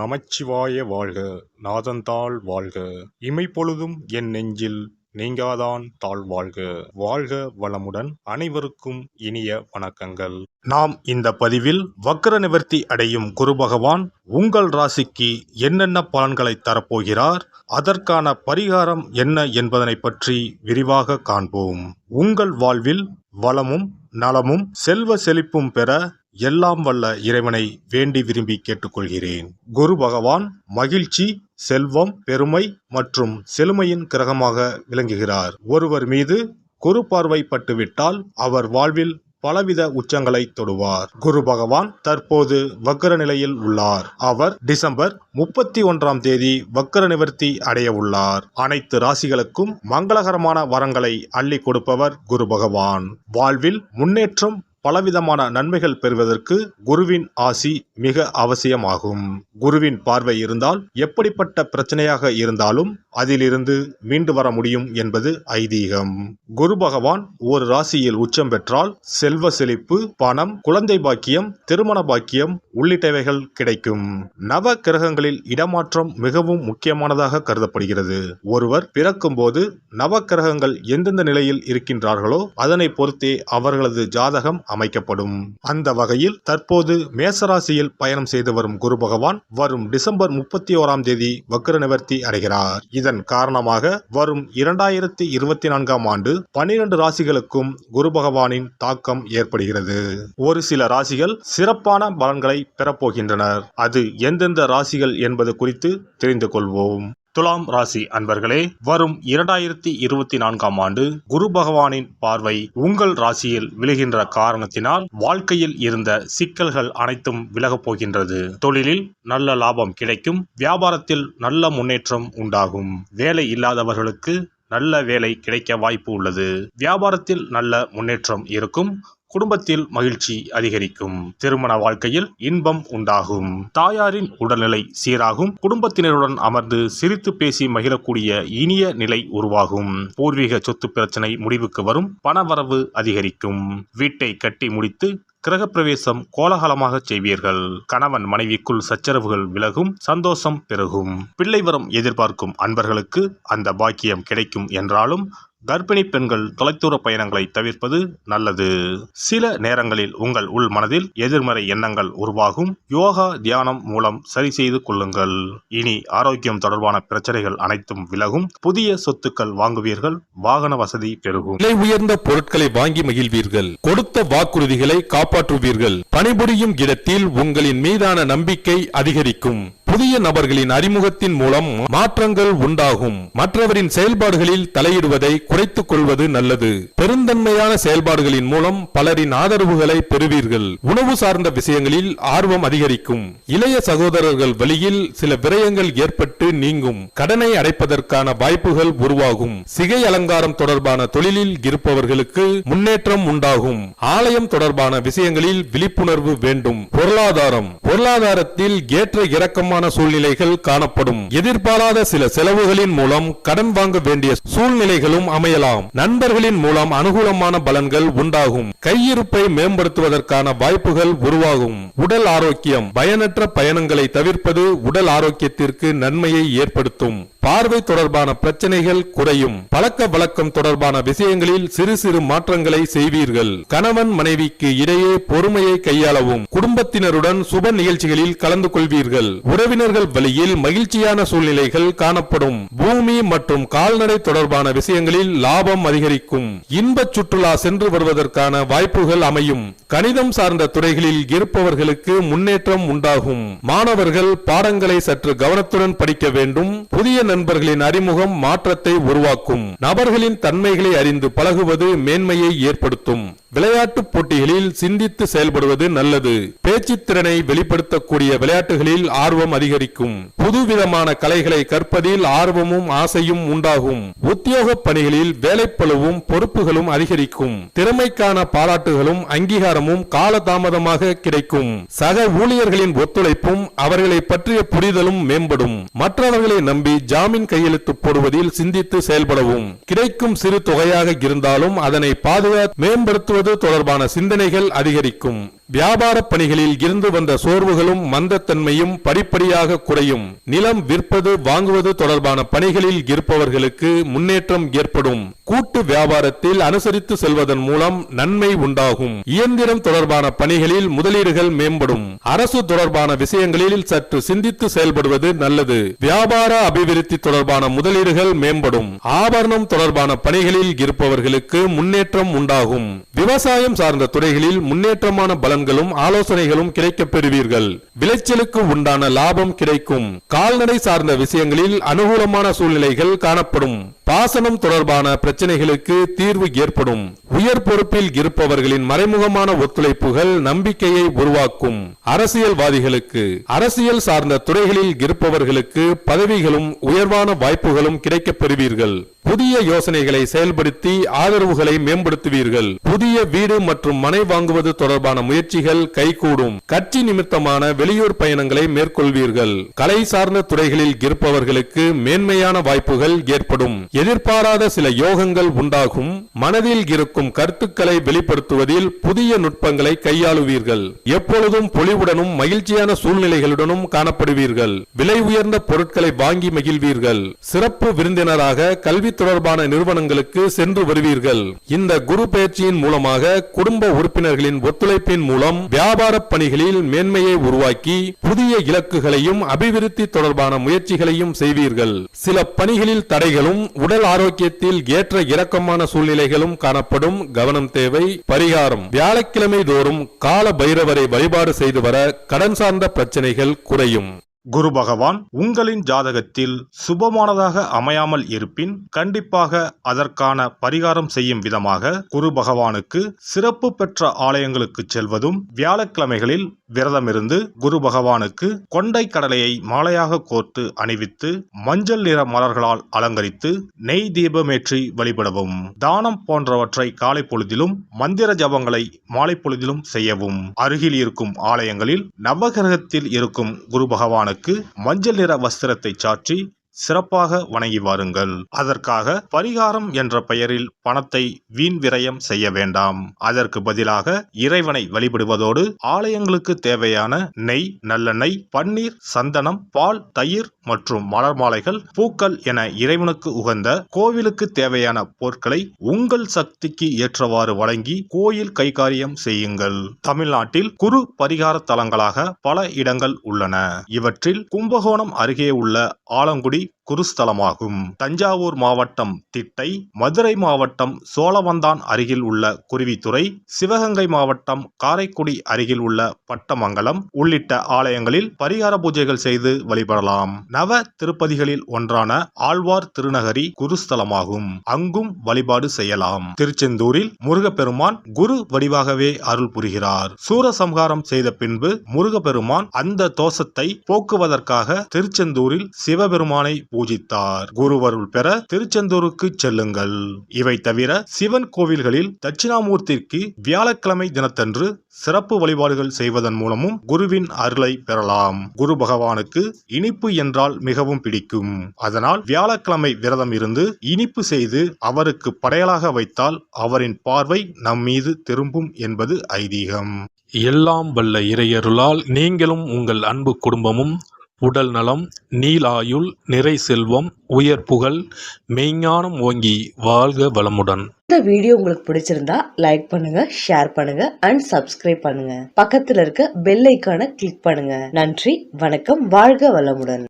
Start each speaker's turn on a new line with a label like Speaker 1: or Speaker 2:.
Speaker 1: நமச்சிவாய வாழ்க. நாதந்தாள் வாழ்க. இமைப்பொழுதும் என் நெஞ்சில் நீங்காதான் தாழ் வாழ்க. வாழ்க வளமுடன். அனைவருக்கும் இனிய வணக்கங்கள். நாம் இந்த பதிவில் வக்ர நிவர்த்தி அடையும் குரு பகவான் உங்கள் ராசிக்கு என்னென்ன பலன்களை தரப்போகிறார், அதற்கான பரிகாரம் என்ன என்பதனை பற்றி விரிவாக காண்போம். உங்கள் வாழ்வில் வளமும் நலமும் செல்வ செழிப்பும் பெற எல்லாம் வல்ல இறைவனை வேண்டி விரும்பி கேட்டுக்கொள்கிறேன். குரு பகவான் மகிழ்ச்சி, செல்வம், பெருமை மற்றும் செழுமையின் கிரகமாக விளங்குகிறார். ஒருவர் மீது குரு பார்வை பட்டுவிட்டால் அவர் வாழ்வில் பலவித உச்சங்களை தொடுவார். குரு பகவான் தற்போது வக்ர நிலையில் உள்ளார். அவர் டிசம்பர் 31 வக்ர நிவர்த்தி அடைய உள்ளார். அனைத்து ராசிகளுக்கும் மங்களகரமான வரங்களை அள்ளி கொடுப்பவர் குரு பகவான். வாழ்வில் முன்னேற்றம், பலவிதமான நன்மைகள் பெறுவதற்கு குருவின் ஆசி மிக அவசியமாகும். குருவின் பார்வை இருந்தால் எப்படிப்பட்ட பிரச்சனையாக இருந்தாலும் அதிலிருந்து மீண்டு வர முடியும் என்பது ஐதீகம். குரு பகவான் ஒரு ராசியில் உச்சம் பெற்றால் செல்வ செழிப்பு, பணம், குழந்தை பாக்கியம், திருமண பாக்கியம் உள்ளிட்டவைகள் கிடைக்கும். நவ கிரகங்களில் இடமாற்றம் மிகவும் முக்கியமானதாக கருதப்படுகிறது. ஒருவர் பிறக்கும் போது நவ கிரகங்கள் எந்தெந்த நிலையில் இருக்கின்றார்களோ அதனை பொறுத்தே அவர்களது ஜாதகம் அமைக்கப்படும். அந்த வகையில் தற்போது மேசராசியில் பயணம் செய்து வரும் குரு பகவான் வரும் டிசம்பர் 31 வக்ர நிவர்த்தி அடைகிறார். இதன் காரணமாக வரும் 2024 ஆண்டு 12 ராசிகளுக்கும் குரு பகவானின் தாக்கம் ஏற்படுகிறது. ஒரு சில ராசிகள் சிறப்பான பலன்களை பெறப்போகின்றனர். அது எந்தெந்த ராசிகள் என்பது குறித்து தெரிந்து கொள்வோம். துலாம் ராசி அன்பர்களே, வரும் 2024 ஆண்டு குரு பகவானின் பார்வை உங்கள் ராசியில் விழுகின்ற காரணத்தினால் வாழ்க்கையில் இருந்த சிக்கல்கள் அனைத்தும் விலகப் போகின்றது. தொழிலில் நல்ல லாபம் கிடைக்கும். வியாபாரத்தில் நல்ல முன்னேற்றம் உண்டாகும். வேலை இல்லாதவர்களுக்கு நல்ல வேலை கிடைக்க வாய்ப்பு உள்ளது. வியாபாரத்தில் நல்ல முன்னேற்றம் இருக்கும். குடும்பத்தில் மகிழ்ச்சி அதிகரிக்கும். திருமண வாழ்க்கையில் இன்பம் உண்டாகும். தாயாரின் உடல்நிலை சீராகும். குடும்பத்தினருடன் அமர்ந்து சிரித்து பேசி மகிழக்கூடிய இனிய நிலை உருவாகும். பூர்வீக சொத்து பிரச்சனை முடிவுக்கு வரும். பணவரவு அதிகரிக்கும். வீட்டை கட்டி முடித்து கிரகப்பிரவேசம் கோலாகலமாக செய்வீர்கள். கணவன் மனைவிக்குள் சச்சரவுகள் விலகும். சந்தோஷம் பெருகும். பிள்ளை வரம் எதிர்பார்க்கும் அன்பர்களுக்கு அந்த பாக்கியம் கிடைக்கும் என்றாலும் கர்ப்பிணி பெண்கள் தொலைதூர பயணங்களை தவிர்ப்பது நல்லது. சில நேரங்களில் உங்கள் உள் மனதில் எதிர்மறை எண்ணங்கள் உருவாகும். யோகா, தியானம் மூலம் சரி செய்து கொள்ளுங்கள். இனி ஆரோக்கியம் தொடர்பான பிரச்சனைகள் அனைத்தும் விலகும். புதிய சொத்துக்கள் வாங்குவீர்கள். வாகன வசதி பெருகும்.
Speaker 2: விலை உயர்ந்த பொருட்களை வாங்கி மகிழ்வீர்கள். கொடுத்த வாக்குறுதிகளை காப்பாற்றுவீர்கள். பணிபுரியும் இடத்தில் உங்களின் மீதான நம்பிக்கை அதிகரிக்கும். புதிய நபர்களின் அறிமுகத்தின் மூலம் மாற்றங்கள் உண்டாகும். மற்றவரின் செயல்பாடுகளில் தலையிடுவதை குறைத்துக் கொள்வது நல்லது. பெருந்தன்மையான செயல்பாடுகளின் மூலம் பலரின் ஆதரவுகளை பெறுவீர்கள். உணவு சார்ந்த விஷயங்களில் ஆர்வம் அதிகரிக்கும். இளைய சகோதரர்கள் வழியில் சில விரயங்கள் ஏற்பட்டு நீங்கும். கடனை அடைப்பதற்கான வாய்ப்புகள் உருவாகும். சிகை அலங்காரம் தொடர்பான தொழிலில் இருப்பவர்களுக்கு முன்னேற்றம் உண்டாகும். ஆலயம் தொடர்பான விஷயங்களில் விழிப்புணர்வு வேண்டும். பொருளாதாரத்தில் ஏற்ற இறக்கமான சூழ்நிலைகள் காணப்படும். எதிர்பாராத சில செலவுகளின் மூலம் கடன் வாங்க வேண்டிய சூழ்நிலைகளும் அமையலாம். நண்பர்களின் மூலம் அனுகூலமான பலன்கள் உண்டாகும். கையிருப்பை மேம்படுத்துவதற்கான வாய்ப்புகள் உருவாகும். உடல் ஆரோக்கியம். பயனற்ற பயணங்களை தவிர்ப்பது உடல் ஆரோக்கியத்திற்கு நன்மையை ஏற்படுத்தும். பார்வை தொடர்பான பிரச்சனைகள் குறையும். பழக்க வழக்கம் தொடர்பான விஷயங்களில் சிறு சிறு மாற்றங்களை செய்வீர்கள். கணவன் மனைவிக்கு இடையே பொறுமையை கையாளவும். குடும்பத்தினருடன் சுப நிகழ்ச்சிகளில் கலந்து கொள்வீர்கள். உறவினர்கள் வழியில் மகிழ்ச்சியான சூழ்நிலைகள் காணப்படும். பூமி மற்றும் கால்நடை தொடர்பான விஷயங்களில் லாபம் அதிகரிக்கும். இன்ப சுற்றுலா சென்று வருவதற்கான வாய்ப்புகள் அமையும். கணிதம் சார்ந்த துறைகளில் இருப்பவர்களுக்கு முன்னேற்றம் உண்டாகும். மாணவர்கள் பாடங்களை சற்று கவனத்துடன் படிக்க வேண்டும். புதிய நண்பர்களின் அறிமுகம் மாற்றத்தை உருவாக்கும். நபர்களின் தன்மைகளை அறிந்து பழகுவது மேன்மையை ஏற்படுத்தும். விளையாட்டு போட்டிகளில் சிந்தித்து செயல்படுவது நல்லது. பேச்சு திறனை வெளிப்படுத்தக்கூடிய விளையாட்டுகளில் ஆர்வம் அதிகரிக்கும். புதுவிதமான கலைகளை கற்பதில் ஆர்வமும் ஆசையும் உண்டாகும். உத்தியோக பணிகளில் வேலைப்பளுவும் பொறுப்புகளும் அதிகரிக்கும். திறமைக்கான பாராட்டுகளும் அங்கீகாரமும் காலதாமதமாக கிடைக்கும். சக ஊழியர்களின் ஒத்துழைப்பும் அவர்களை பற்றிய புரிதலும் மேம்படும். மற்றவர்களை நம்பி ஜாமீன் கையெழுத்து போடுவதில் சிந்தித்து செயல்படவும். கிடைக்கும் சிறு தொகையாக இருந்தாலும் அதனை பாதுகாத்து மேம்படுத்துவது தொடர்பான சிந்தனைகள் அதிகரிக்கும். வியாபார பணிகளில் இருந்து வந்த சோர்வுகளும் மந்தத்தன்மையும் படிப்படியாக குறையும். நிலம் விற்பது வாங்குவது தொடர்பான பணிகளில் இருப்பவர்களுக்கு முன்னேற்றம் ஏற்படும். கூட்டு வியாபாரத்தில் அனுசரித்து செல்வதன் மூலம் நன்மை உண்டாகும். இயந்திரம் தொடர்பான பணிகளில் முதலீடுகள் மேம்படும். அரசு தொடர்பான விஷயங்களில் சற்று சிந்தித்து செயல்படுவது நல்லது. வியாபார அபிவிருத்தி தொடர்பான முதலீடுகள் மேம்படும். ஆபரணம் தொடர்பான பணிகளில் இருப்பவர்களுக்கு முன்னேற்றம் உண்டாகும். விவசாயம் சார்ந்த துறைகளில் முன்னேற்றமான பலன்களும் ஆலோசனைகளும் கிடைக்கப் பெறுவீர்கள். விளைச்சலுக்கு உண்டான லாபம் கிடைக்கும். கால்நடை சார்ந்த விஷயங்களில் அனுகூலமான சூழ்நிலைகள் காணப்படும். பாசனம் தொடர்பான பிரச்சனைகளுக்கு தீர்வு ஏற்படும். உயர் பொறுப்பில் இருப்பவர்களின் மறைமுகமான ஒத்துழைப்புகள் நம்பிக்கையை உருவாக்கும். அரசியல்வாதிகளுக்கு அரசியல் சார்ந்த துறைகளில் இருப்பவர்களுக்கு பதவிகளும் உயர்வான வாய்ப்புகளும் கிடைக்கப் பெறுவீர்கள். புதிய யோசனைகளை செயல்படுத்தி ஆதரவுகளை மேம்படுத்துவீர்கள். புதிய வீடு மற்றும் மனை வாங்குவது தொடர்பான முயற்சிகள் கைகூடும். கட்சி நிமித்தமான வெளியூர் பயணங்களை மேற்கொள்வீர்கள். கலை சார்ந்த துறைகளில் இருப்பவர்களுக்கு மேன்மையான வாய்ப்புகள் ஏற்படும். எதிர்பாராத சில யோகங்கள் உண்டாகும். மனதில் இருக்கும் கருத்துக்களை வெளிப்படுத்துவதில் புதிய நுட்பங்களை கையாளுவீர்கள். எப்பொழுதும் பொலிவுடனும் மகிழ்ச்சியான சூழ்நிலைகளுடனும் காணப்படுவீர்கள். விலை உயர்ந்த பொருட்களை வாங்கி மகிழ்வீர்கள். சிறப்பு விருந்தினராக கல்வி தொடர்பான நிறுவனங்களுக்கு சென்று வருவீர்கள். இந்த குரு பயிற்சியின் மூலமாக குடும்ப உறுப்பினர்களின் ஒத்துழைப்பின் மூலம் வியாபார பணிகளில் மேன்மையை உருவாக்கி புதிய இலக்குகளையும் அபிவிருத்தி தொடர்பான முயற்சிகளையும் செய்வீர்கள். சில பணிகளில் தடைகளும் உடல் ஆரோக்கியத்தில் ஏற்ற இறக்கமான சூழ்நிலைகளும் காணப்படும். கவனம் தேவை. பரிகாரம்: வியாழக்கிழமை தோறும் கால பைரவரை வழிபாடு செய்து வர கடன் சார்ந்த பிரச்சனைகள் குறையும்.
Speaker 1: குரு பகவான் உங்களின் ஜாதகத்தில் சுபமானதாக அமையாமல் இருப்பின் கண்டிப்பாக அதற்கான பரிகாரம் செய்யும் விதமாக குரு பகவானுக்கு சிறப்பு பெற்ற ஆலயங்களுக்கு செல்வதும், வியாழக்கிழமைகளில் விரதமிருந்து குரு பகவானுக்கு கொண்டை கடலையை மாலையாக கோர்த்து அணிவித்து மஞ்சள் நிற மலர்களால் அலங்கரித்து நெய் தீபமேற்றி வழிபடவும். தானம் போன்றவற்றை காலை பொழுதிலும், மந்திர ஜபங்களை மாலை பொழுதிலும் செய்யவும். அருகில் இருக்கும் ஆலயங்களில் நவகிரகத்தில் இருக்கும் குரு பகவானுக்கு மஞ்சள் நிற வஸ்திரத்தை சாற்றி சிறப்பாக வணங்கி வாருங்கள். அதற்காக பரிகாரம் என்ற பெயரில் பணத்தை வீண் விரயம் செய்ய வேண்டாம். அதற்கு பதிலாக இறைவனை வழிபடுவதோடு ஆலயங்களுக்கு தேவையான நெய், நல்லெண்ணெய், பன்னீர், சந்தனம், பால், தயிர் மற்றும் மலர் மாலைகள், பூக்கள் என இறைவனுக்கு உகந்த கோவிலுக்கு தேவையான பொருட்களை உங்கள் சக்திக்கு ஏற்றவாறு வழங்கி கோயில் கைகாரியம் செய்யுங்கள். தமிழ்நாட்டில் குரு பரிகார தலங்களாக பல இடங்கள் உள்ளன. இவற்றில் கும்பகோணம் அருகே உள்ள ஆலங்குடி குருஸ்தலமாகும். தஞ்சாவூர் மாவட்டம் திட்டை, மதுரை மாவட்டம் சோழவந்தான் அருகில் உள்ள குருவித்துறை, சிவகங்கை மாவட்டம் காரைக்குடி அருகில் உள்ள பட்டமங்கலம் உள்ளிட்ட ஆலயங்களில் பரிகார பூஜைகள் செய்து வழிபடலாம். நவ திருப்பதிகளில் ஒன்றான ஆழ்வார் திருநகரி குருஸ்தலமாகும். அங்கும் வழிபாடு செய்யலாம். திருச்செந்தூரில் முருகப்பெருமான் குரு வடிவாகவே அருள் புரிகிறார். சூரசம்ஹாரம் செய்த பின்பு முருகப்பெருமான் அந்த தோஷத்தை போக்குவதற்காக திருச்செந்தூரில் சிவபெருமானை பூஜித்தார். குருவருள் பெற திருச்செந்தூருக்கு செல்லுங்கள். இவை தவிர சிவன் கோவில்களில் தட்சிணாமூர்த்திக்கு வியாழக்கிழமை தினத்தன்று சிறப்பு வழிபாடுகள் செய்வதன் மூலமும் குருவின் அருளை பெறலாம். குரு பகவானுக்கு இனிப்பு என்றால் மிகவும் பிடிக்கும். அதனால் வியாழக்கிழமை விரதம் இருந்து இனிப்பு செய்து அவருக்கு படையலாக வைத்தால் அவரின் பார்வை நம் மீது திரும்பும் என்பது ஐதீகம்.
Speaker 3: எல்லாம் வல்ல இறையருளால் நீங்களும் உங்கள் அன்பு குடும்பமும் உடல் நலம், நீலாயுள், நிறை செல்வம், உயர் புகழ், மெய்ஞானம் ஓங்கி வாழ்க வளமுடன்.
Speaker 4: இந்த வீடியோ உங்களுக்கு பிடிச்சிருந்தா லைக் பண்ணுங்க, ஷேர் பண்ணுங்க அண்ட் சப்ஸ்கிரைப் பண்ணுங்க. பக்கத்துல இருக்க பெல் ஐகானை கிளிக் பண்ணுங்க. நன்றி, வணக்கம், வாழ்க வளமுடன்.